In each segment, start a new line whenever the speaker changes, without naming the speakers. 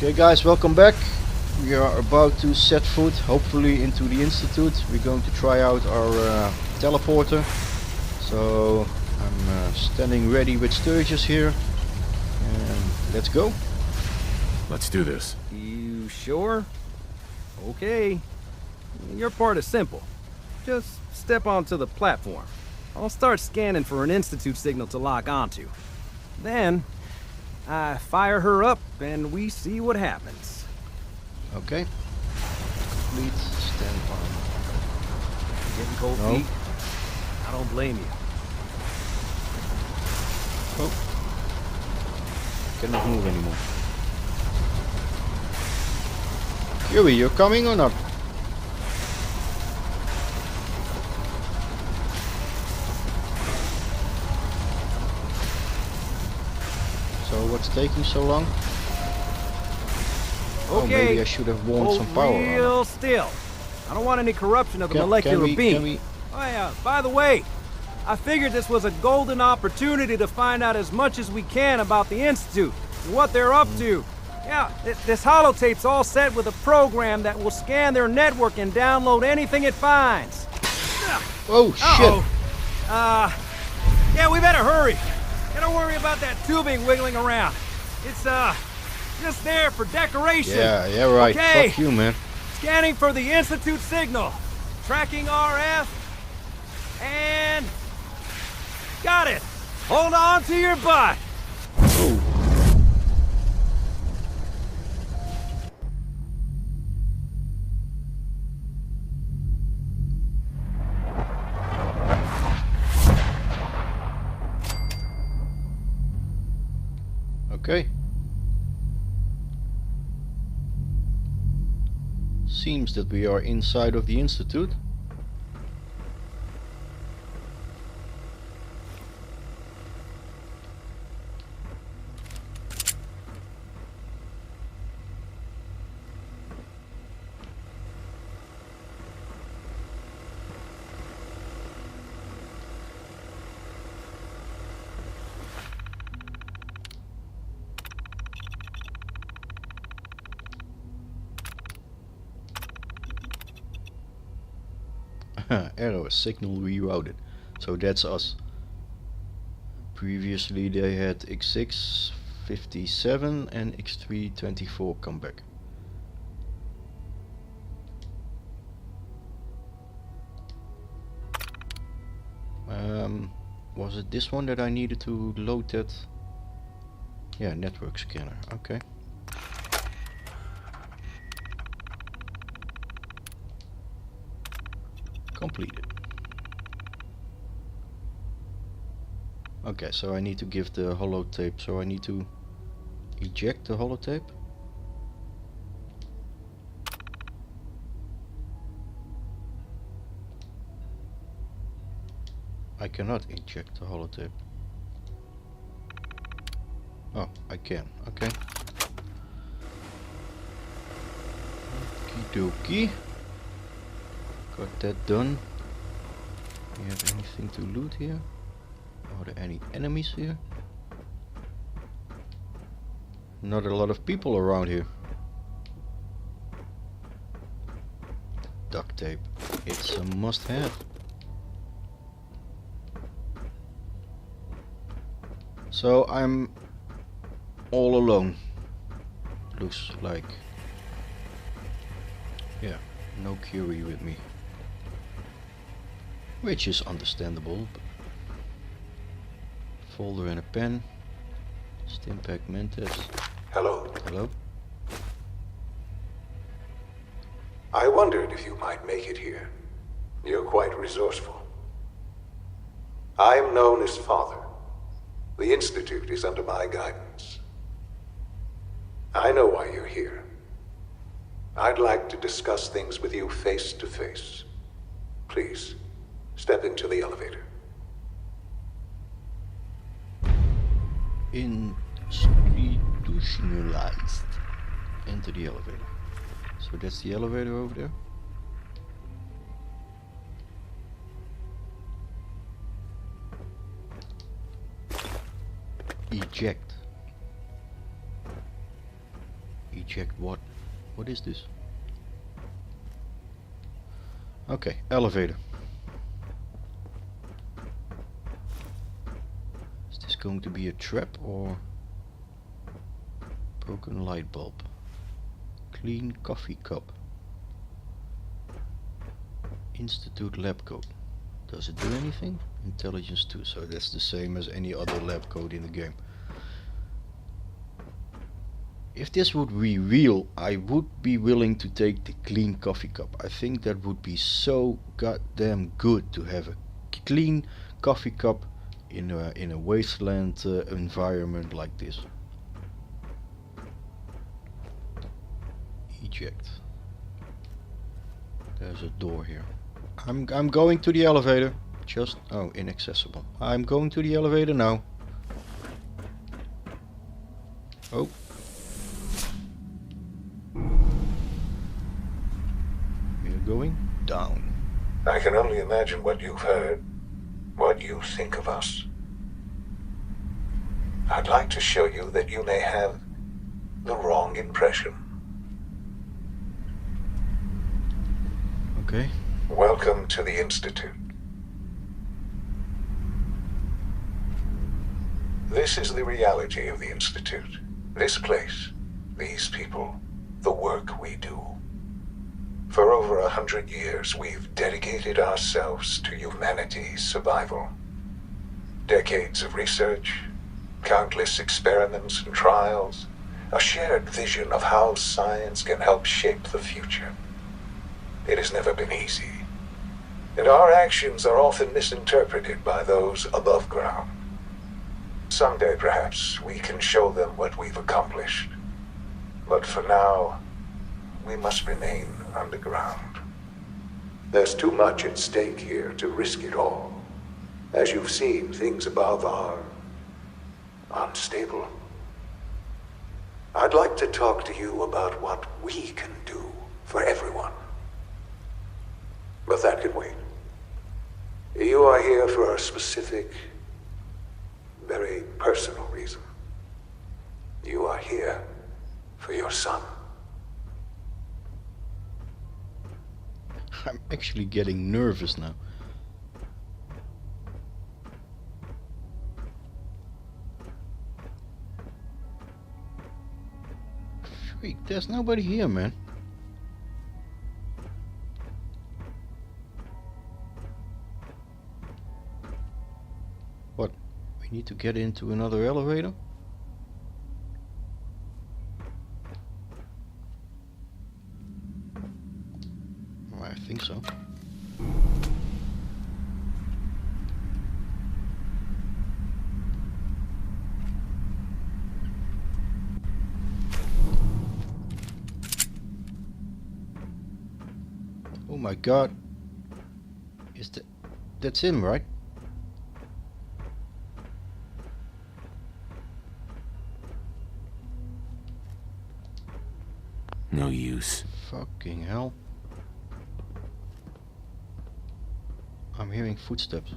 Okay guys, welcome back. We are about to set foot, hopefully, into the Institute. We're going to try out our teleporter. So I'm standing ready with Sturgis here. And let's go.
Let's do this.
You sure? Okay. Your part is simple. Just step onto the platform. I'll start scanning for an Institute signal to lock onto. Then, I fire her up and we see what happens.
Okay. Complete. Stand on.
Getting cold
No.
feet? I don't blame you.
Oh. Cannot move anymore. Yui, you're coming or not? So what's taking so long? Oh,
Okay,
maybe I should have worn
hold
some power
real
armor.
still. I don't want any corruption of the
Can
molecular beam.
Can we?
Oh yeah, by the way, I figured this was a golden opportunity to find out as much as we can about the Institute and what they're up to. Yeah, this holotape's all set with a program that will scan their network and download anything it finds.
Oh shit!
Yeah, we better hurry. And don't worry about that tubing wiggling around. It's just there for decoration.
Yeah, right.
Okay.
Fuck you, man.
Scanning for the Institute signal. Tracking RF. And... got it! Hold on to your butt!
Oh. Okay. Seems that we are inside of the Institute. Error, signal rerouted. So that's us. Previously they had X6 57 and X3 24 come back. Was it this one that I needed to load that? Yeah, network scanner. Okay. Completed. Okay, so I need to give the holotape, so I need to eject the holotape. I cannot eject the holotape. Oh, I can. Okay. Okie dokie. Got that done. Do you have anything to loot here? Are there any enemies here? Not a lot of people around here. Duct tape. It's a must-have. So I'm all alone. Looks like. Yeah, no Curie with me. Which is understandable. Folder and a pen. Stimpack Mentis.
Hello.
Hello.
I wondered if you might make it here. You're quite resourceful. I'm known as Father. The Institute is under my guidance. I know why you're here. I'd like to discuss things with you face to face. Please, step into the elevator.
Institutionalized. Enter the elevator. So that's the elevator over there. Eject. Eject what? What is this? Okay, elevator. Is this going to be a trap or broken light bulb? Clean coffee cup. Institute lab code. Does it do anything? Intelligence 2, so that's the same as any other lab code in the game. If this would be real, I would be willing to take the clean coffee cup. I think that would be so goddamn good to have a clean coffee cup in a wasteland environment like this. Eject. There's a door here. I'm going to the elevator. Just inaccessible. I'm going to the elevator now. Oh. We're going down.
I can only imagine what you've heard, what you think of us. I'd like to show you that you may have the wrong impression.
Okay.
Welcome to the Institute. This is the reality of the Institute. This place, these people, the work we do. For over 100 years, we've dedicated ourselves to humanity's survival. Decades of research, countless experiments and trials, a shared vision of how science can help shape the future. It has never been easy, and our actions are often misinterpreted by those above ground. Someday, perhaps, we can show them what we've accomplished. But for now, we must remain underground. There's too much at stake here to risk it all. As you've seen, things above are unstable. I'd like to talk to you about what we can do for everyone. But that can wait. You are here for a specific, very personal reason. You are here for your son.
I'm actually getting nervous now. Freak, there's nobody here, man. What? We need to get into another elevator? I think so. Oh my god. That's him, right?
No use.
Fucking hell. I'm hearing footsteps.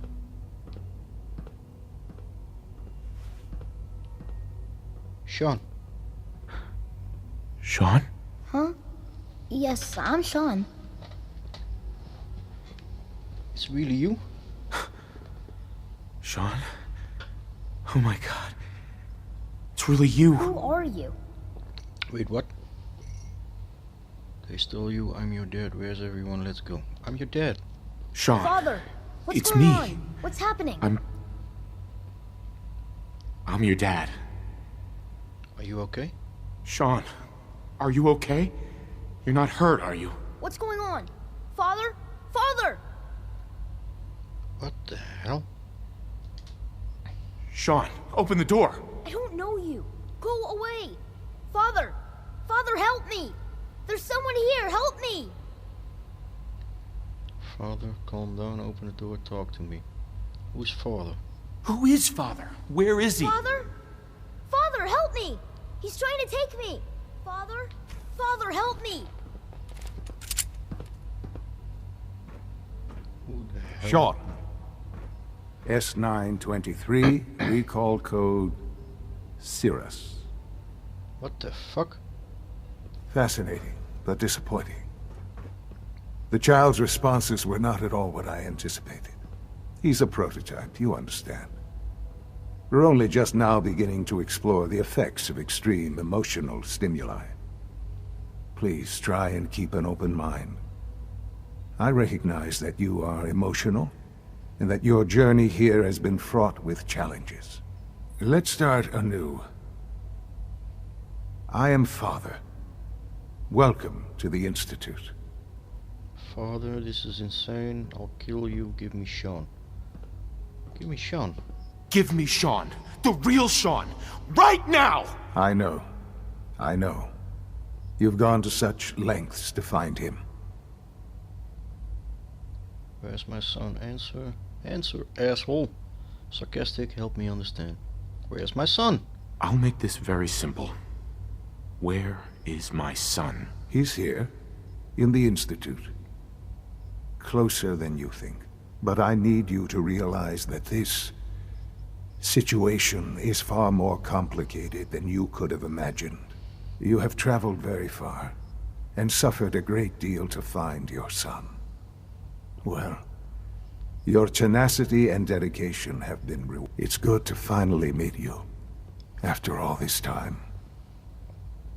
Sean.
Sean?
Huh? Yes, I'm Sean.
It's really you?
Sean? Oh my god. It's really you.
Who are you?
Wait, what? They stole you, I'm your dad. Where's everyone? Let's go. I'm your dad.
Sean.
Father! What's
It's
going
me.
on? What's happening?
I'm your dad.
Are you okay?
Sean, are you okay? You're not hurt, are you?
What's going on? Father? Father!
What the hell?
Sean, open the door.
I don't know you. Go away. Father! Father, help me! There's someone here, help me!
Father, calm down, open the door, talk to me. Who's father?
Who is Father? Where is he?
Father? Father, help me! He's trying to take me! Father? Father, help me!
Who the hell?
Sean. S923, recall code Cirrus.
What the fuck?
Fascinating, but disappointing. The child's responses were not at all what I anticipated. He's a prototype, you understand. We're only just now beginning to explore the effects of extreme emotional stimuli. Please try and keep an open mind. I recognize that you are emotional, and that your journey here has been fraught with challenges. Let's start anew. I am Father. Welcome to the Institute.
Father, this is insane. I'll kill you. Give me Sean. Give me Sean.
Give me Sean. The real Sean. Right now!
I know. I know. You've gone to such lengths to find him.
Where's my son? Answer. Answer, asshole. Sarcastic, help me understand. Where's my son?
I'll make this very simple. Where is my son?
He's here, in the Institute. Closer than you think. But I need you to realize that this situation is far more complicated than you could have imagined. You have traveled very far, and suffered a great deal to find your son. Well, your tenacity and dedication have been rewarded. It's good to finally meet you, after all this time.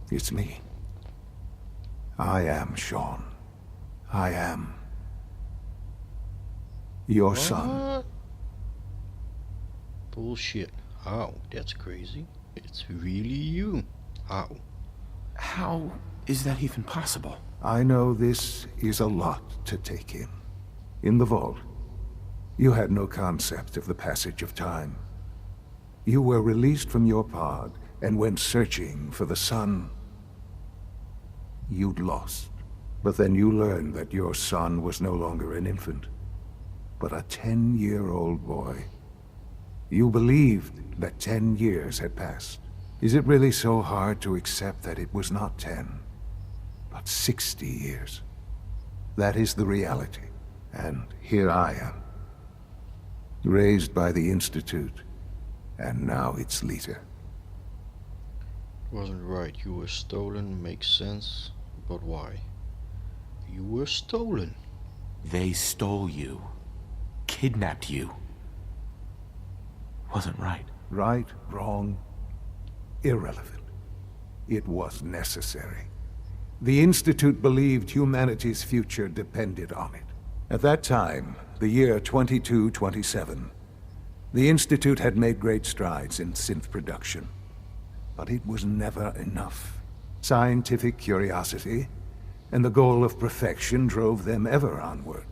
It's me. I am Sean. I am your son.
What? Bullshit. How? That's crazy. It's really you. How?
How is that even possible?
I know this is a lot to take in. In the vault, you had no concept of the passage of time. You were released from your pod and went searching for the son you'd lost. But then you learned that your son was no longer an infant, but a 10-year-old boy. You believed that 10 years had passed. Is it really so hard to accept that it was not 10, but 60 years? That is the reality. And here I am, raised by the Institute, and now its leader.
Wasn't right. You were stolen. Makes sense. But why? You were stolen.
They stole you. Kidnapped you. Wasn't right.
Right, wrong, irrelevant. It was necessary. The Institute believed humanity's future depended on it. At that time, the year 2227, the Institute had made great strides in synth production. But it was never enough. Scientific curiosity and the goal of perfection drove them ever onward.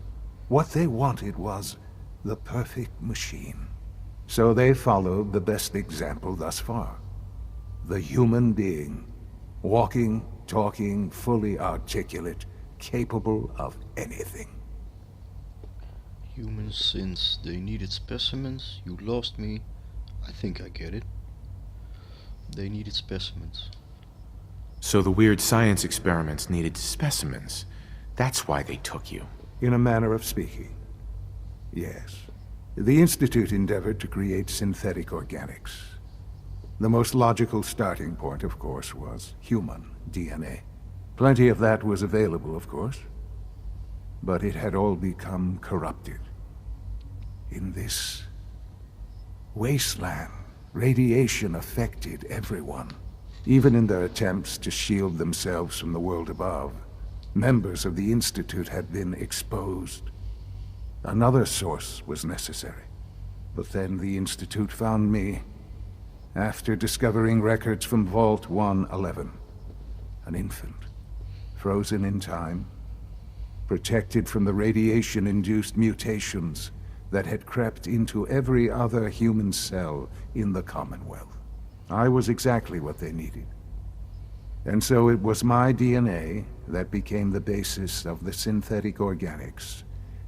What they wanted was the perfect machine. So they followed the best example thus far. The human being, walking, talking, fully articulate, capable of anything.
Humans, since they needed specimens, you lost me. I think I get it. They needed specimens.
So the weird science experiments needed specimens. That's why they took you.
In a manner of speaking, yes. The Institute endeavored to create synthetic organics. The most logical starting point, of course, was human DNA. Plenty of that was available, of course. But it had all become corrupted. In this wasteland, radiation affected everyone. Even in their attempts to shield themselves from the world above, members of the Institute had been exposed. Another source was necessary. But then the Institute found me, after discovering records from Vault 111. An infant, frozen in time, protected from the radiation-induced mutations that had crept into every other human cell in the Commonwealth. I was exactly what they needed. And so it was my DNA that became the basis of the synthetic organics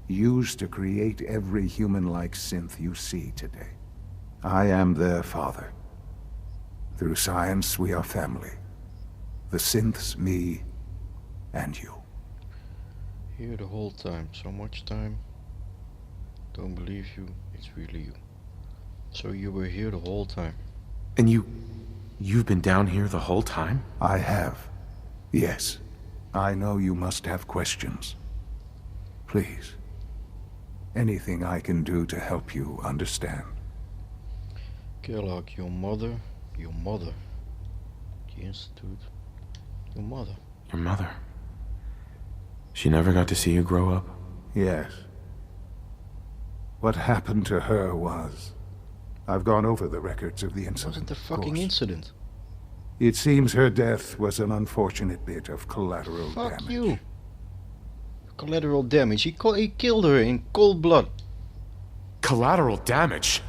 used to create every human-like synth you see today. I am their father. Through science, we are family. The synths, me, and you.
Here the whole time. So much time. Don't believe you. It's really you. So you were here the whole time.
And you've been down here the whole time?
I have. Yes, I know you must have questions. Please, anything I can do to help you understand.
Kellogg, your mother, the Institute, your mother.
Your mother. She never got to see you grow up?
Yes. What happened to her was... I've gone over the records of the
It
incident.
wasn't the
of
fucking
course.
incident.
It seems her death was an unfortunate bit of collateral
Fuck
damage.
you. Collateral damage. He killed her in cold blood.
Collateral damage?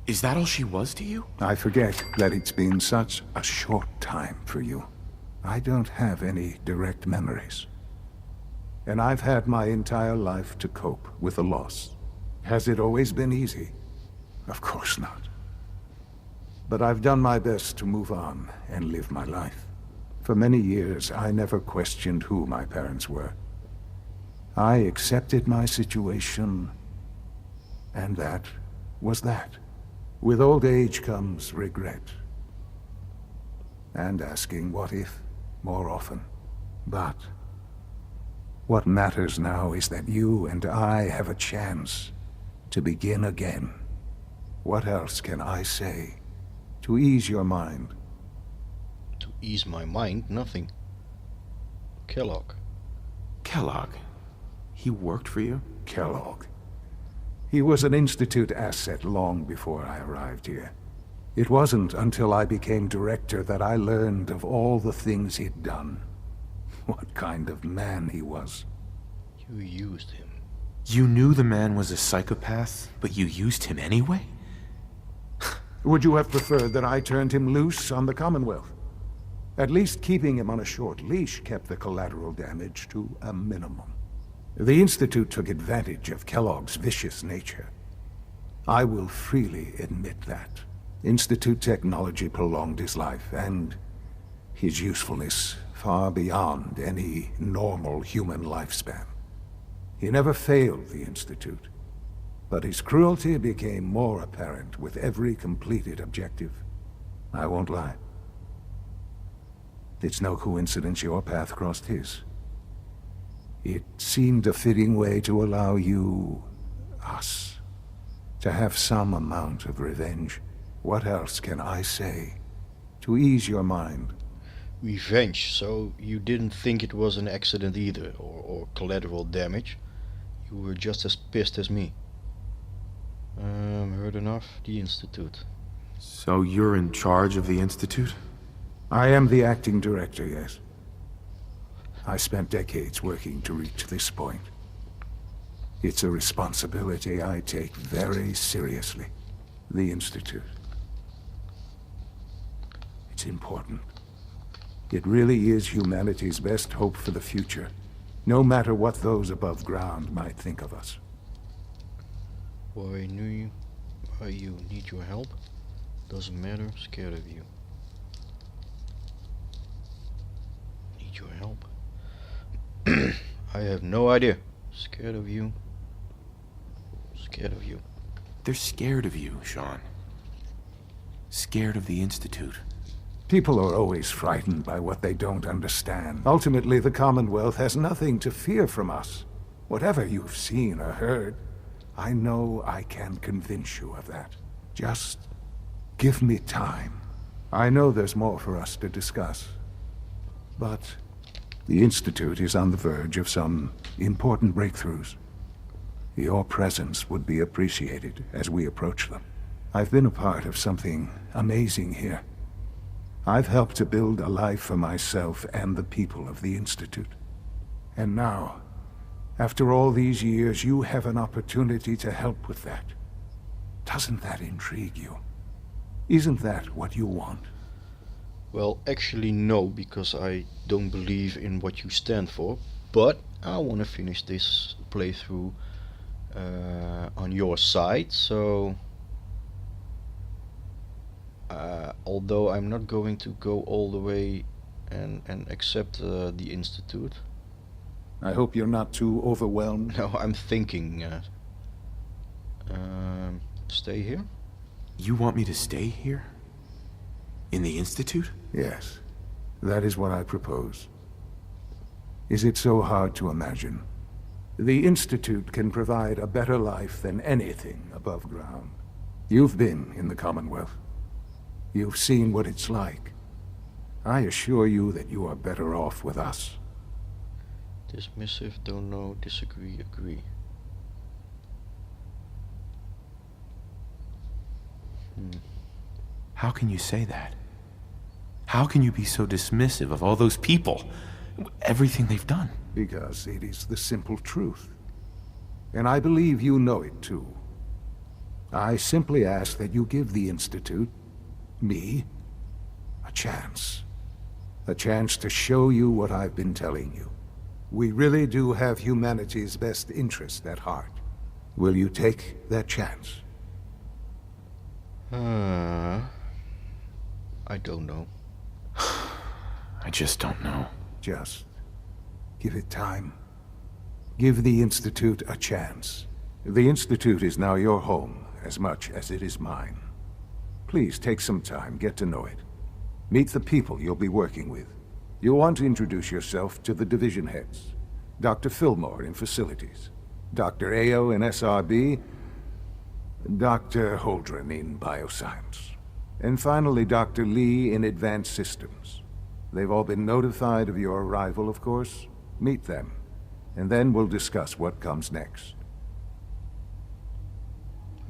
Is that all she was to you?
I forget that it's been such a short time for you. I don't have any direct memories. And I've had my entire life to cope with the loss. Has it always been easy? Of course not. But I've done my best to move on and live my life. For many years, I never questioned who my parents were. I accepted my situation, and that was that. With old age comes regret. And asking what if more often. But what matters now is that you and I have a chance to begin again. What else can I say to ease your mind?
To ease my mind, nothing. Kellogg.
Kellogg? He worked for you?
Kellogg. He was an Institute asset long before I arrived here. It wasn't until I became director that I learned of all the things he'd done. What kind of man he was.
You used him.
You knew the man was a psychopath, but you used him anyway?
Would you have preferred that I turned him loose on the Commonwealth? At least keeping him on a short leash kept the collateral damage to a minimum. The Institute took advantage of Kellogg's vicious nature. I will freely admit that. Institute technology prolonged his life, and his usefulness far beyond any normal human lifespan. He never failed the Institute, but his cruelty became more apparent with every completed objective. I won't lie. It's no coincidence your path crossed his. It seemed a fitting way to allow you, us, to have some amount of revenge. What else can I say to ease your mind?
Revenge, so you didn't think it was an accident either, or collateral damage. You were just as pissed as me. Heard enough? The Institute.
So you're in charge of the Institute?
I am the acting director, yes. I spent decades working to reach this point. It's a responsibility I take very seriously. The Institute. It's important. It really is humanity's best hope for the future, no matter what those above ground might think of us.
Why you need your help? Doesn't matter, scared of you. Need your help? I have no idea. Scared of you. Scared of you.
They're scared of you, Sean. Scared of the Institute.
People are always frightened by what they don't understand. Ultimately, the Commonwealth has nothing to fear from us. Whatever you've seen or heard, I know I can convince you of that. Just give me time. I know there's more for us to discuss. But the Institute is on the verge of some important breakthroughs. Your presence would be appreciated as we approach them. I've been a part of something amazing here. I've helped to build a life for myself and the people of the Institute. And now, after all these years, you have an opportunity to help with that. Doesn't that intrigue you? Isn't that what you want?
Well, actually no, because I don't believe in what you stand for, but I want to finish this playthrough on your side, so although I'm not going to go all the way and accept the Institute.
I hope you're not too overwhelmed.
No, I'm thinking stay here?
You want me to stay here? In the Institute?
Yes. That is what I propose. Is it so hard to imagine? The Institute can provide a better life than anything above ground. You've been in the Commonwealth. You've seen what it's like. I assure you that you are better off with us.
Dismissive, don't know, disagree, agree.
How can you say that? How can you be so dismissive of all those people? Everything they've done?
Because it is the simple truth. And I believe you know it too. I simply ask that you give the Institute, me, a chance. A chance to show you what I've been telling you. We really do have humanity's best interest at heart. Will you take that chance?
I don't know.
I just don't know.
Just give it time. Give the Institute a chance. The Institute is now your home as much as it is mine. Please take some time, get to know it. Meet the people you'll be working with. You'll want to introduce yourself to the division heads. Dr. Fillmore in Facilities, Dr. Ayo in SRB, Dr. Holdren in Bioscience, and finally Dr. Lee in Advanced Systems. They've all been notified of your arrival, of course. Meet them, and then we'll discuss what comes next.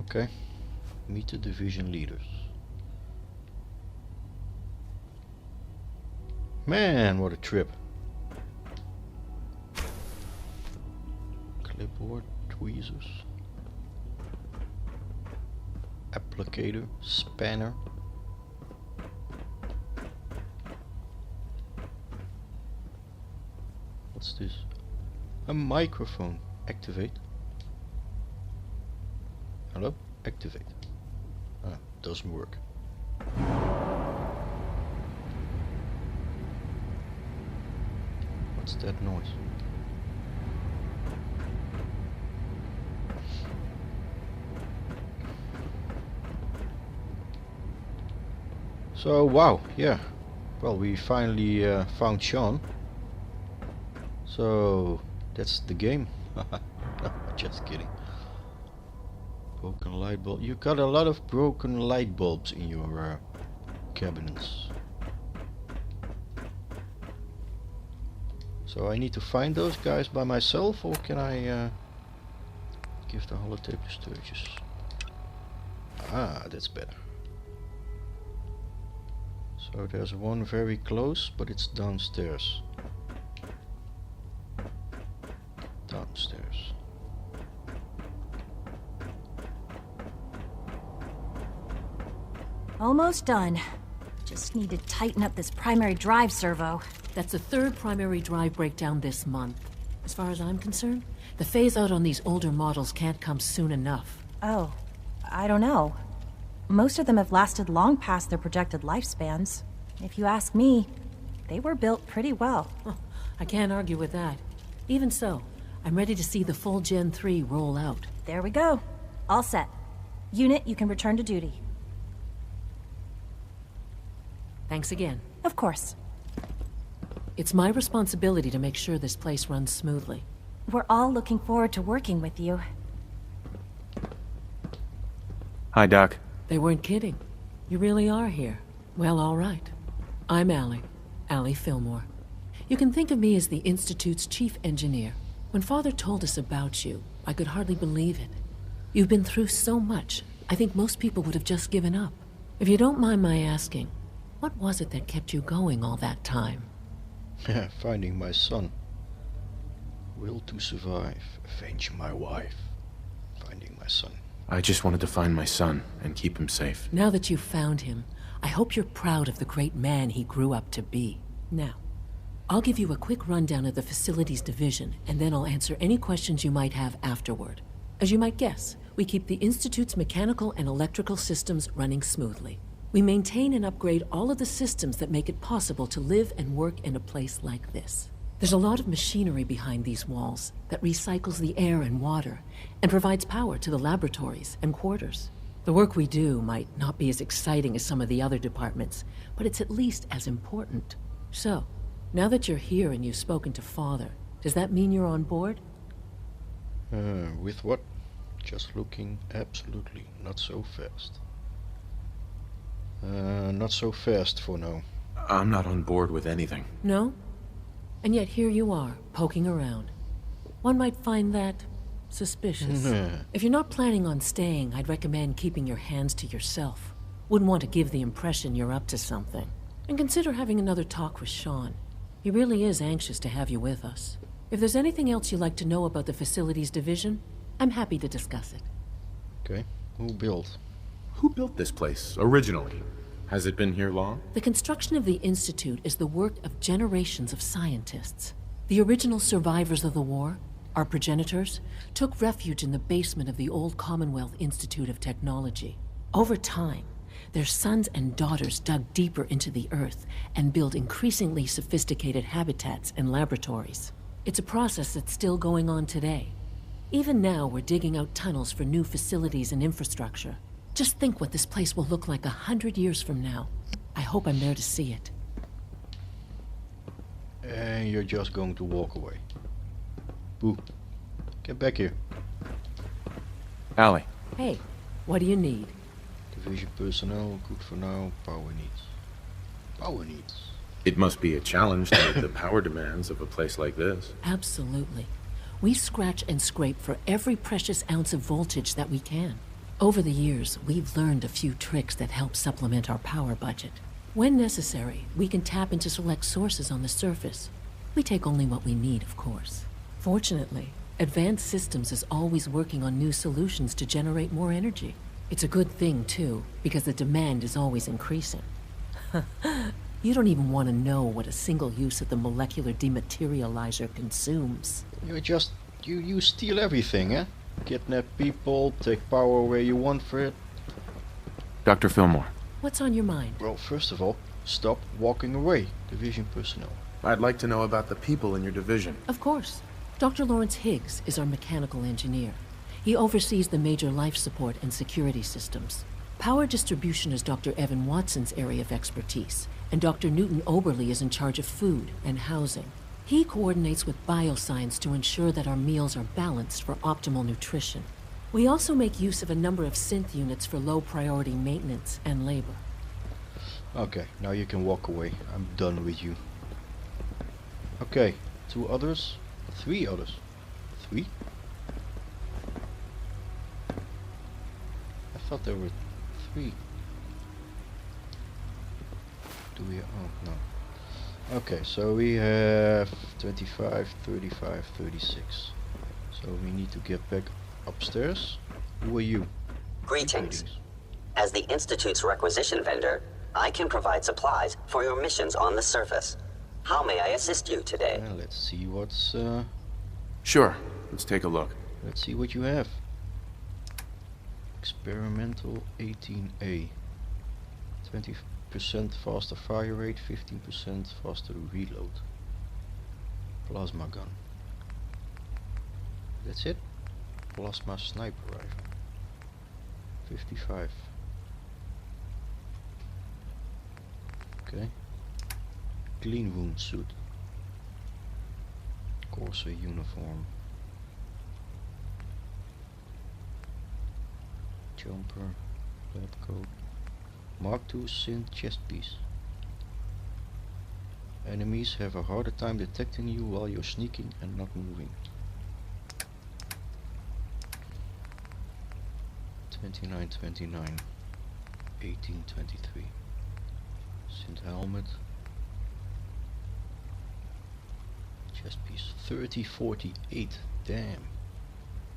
Okay. Meet the division leaders. Man, what a trip. Clipboard, tweezers. Applicator, spanner. What's this? A microphone. Activate. Hello? Activate. Ah, doesn't work. What's that noise? So, wow, yeah. Well, we finally found Sean. So, that's the game. Just kidding. Broken light bulb. You got a lot of broken light bulbs in your cabinets. So I need to find those guys by myself, or can I give the holotape to Sturgis? Ah, that's better. So there's one very close, but it's downstairs. Downstairs.
Almost done. Just need to tighten up this primary drive servo.
That's the third primary drive breakdown this month. As far as I'm concerned, the phase-out on these older models can't come soon enough.
Oh, I don't know. Most of them have lasted long past their projected lifespans. If you ask me, they were built pretty well.
Huh, I can't argue with that. Even so, I'm ready to see the full Gen 3 roll out.
There we go. All set. Unit, you can return to duty.
Thanks again.
Of course.
It's my responsibility to make sure this place runs smoothly.
We're all looking forward to working with you.
Hi, Doc.
They weren't kidding. You really are here. Well, all right. I'm Allie Fillmore. You can think of me as the Institute's chief engineer. When Father told us about you, I could hardly believe it. You've been through so much, I think most people would have just given up. If you don't mind my asking, what was it that kept you going all that time?
Finding my son. Will to survive. Avenge my wife. Finding my son.
I just wanted to find my son and keep him safe.
Now that you've found him, I hope you're proud of the great man he grew up to be. Now, I'll give you a quick rundown of the Facilities Division, and then I'll answer any questions you might have afterward. As you might guess, we keep the Institute's mechanical and electrical systems running smoothly. We maintain and upgrade all of the systems that make it possible to live and work in a place like this. There's a lot of machinery behind these walls that recycles the air and water and provides power to the laboratories and quarters. The work we do might not be as exciting as some of the other departments, but it's at least as important. So, now that you're here and you've spoken to Father, does that mean you're on board?
With what? Just looking. Absolutely. Not so fast. Not so fast for now.
I'm not on board with anything.
No? And yet here you are, poking around. One might find that suspicious. If you're not planning on staying, I'd recommend keeping your hands to yourself. Wouldn't want to give the impression you're up to something. And consider having another talk with Sean. He really is anxious to have you with us. If there's anything else you'd like to know about the facilities division, I'm happy to discuss it.
Okay. Who built?
Who built this place, originally? Has it been here long?
The construction of the Institute is the work of generations of scientists. The original survivors of the war, our progenitors, took refuge in the basement of the old Commonwealth Institute of Technology. Over time, their sons and daughters dug deeper into the earth and built increasingly sophisticated habitats and laboratories. It's a process that's still going on today. Even now, we're digging out tunnels for new facilities and infrastructure. Just think what this place will look like 100 years from now. I hope I'm there to see it.
And you're just going to walk away. Boo. Get back here.
Allie.
Hey, what do you need?
Division personnel, good for now. Power needs. Power needs.
It must be a challenge to meet the power demands of a place like this.
Absolutely. We scratch and scrape for every precious ounce of voltage that we can. Over the years, we've learned a few tricks that help supplement our power budget. When necessary, we can tap into select sources on the surface. We take only what we need, of course. Fortunately, Advanced Systems is always working on new solutions to generate more energy. It's a good thing, too, because the demand is always increasing. You don't even want to know what a single use of the molecular dematerializer consumes.
You steal everything, eh? Kidnap people, take power where you want for it.
Dr. Fillmore.
What's on your mind?
Well, first of all, stop walking away, division personnel.
I'd like to know about the people in your division.
Of course. Dr. Lawrence Higgs is our mechanical engineer. He oversees the major life support and security systems. Power distribution is Dr. Evan Watson's area of expertise, and Dr. Newton Oberly is in charge of food and housing. He coordinates with bioscience to ensure that our meals are balanced for optimal nutrition. We also make use of a number of synth units for low-priority maintenance and labor.
Okay, now you can walk away. I'm done with you. Okay, 2 others. 3 others. 3? I thought there were 3. Do we? Oh, no. Okay, so we have 25, 35, 36. So we need to get back upstairs. Who are you?
Greetings. As the Institute's requisition vendor, I can provide supplies for your missions on the surface. How may I assist you today?
Let's see what's...
Sure, let's take a look.
Let's see what you have. Experimental 18A. 20% faster fire rate, 15% faster reload. Plasma gun. That's it? Plasma sniper rifle. 55. Okay. Clean wound suit. Corsair uniform. Jumper. Lab coat. Mark II synth chest piece. Enemies have a harder time detecting you while you're sneaking and not moving. 2929. 1823. Synth helmet. Chest piece 3048. Damn.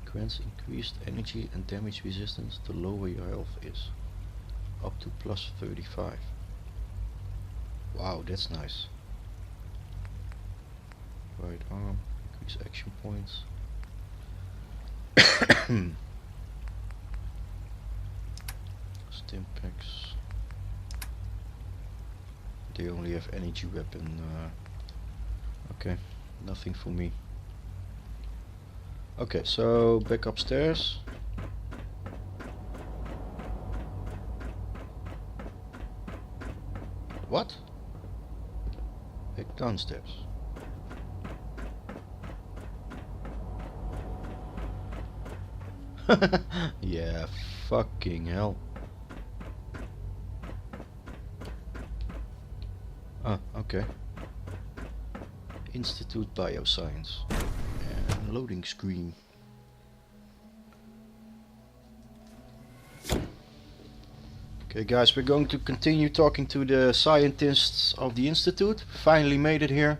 Grants increased energy and damage resistance the lower your health is. Up to plus 35. Wow, that's nice. Right arm, increase action points. Stim packs. They only have energy weapon. Okay, nothing for me. Okay, so back upstairs. What? Head downstairs. Yeah, fucking hell. Ah, okay. Institute Bioscience. And loading screen. Okay guys, we're going to continue talking to the scientists of the Institute. Finally made it here.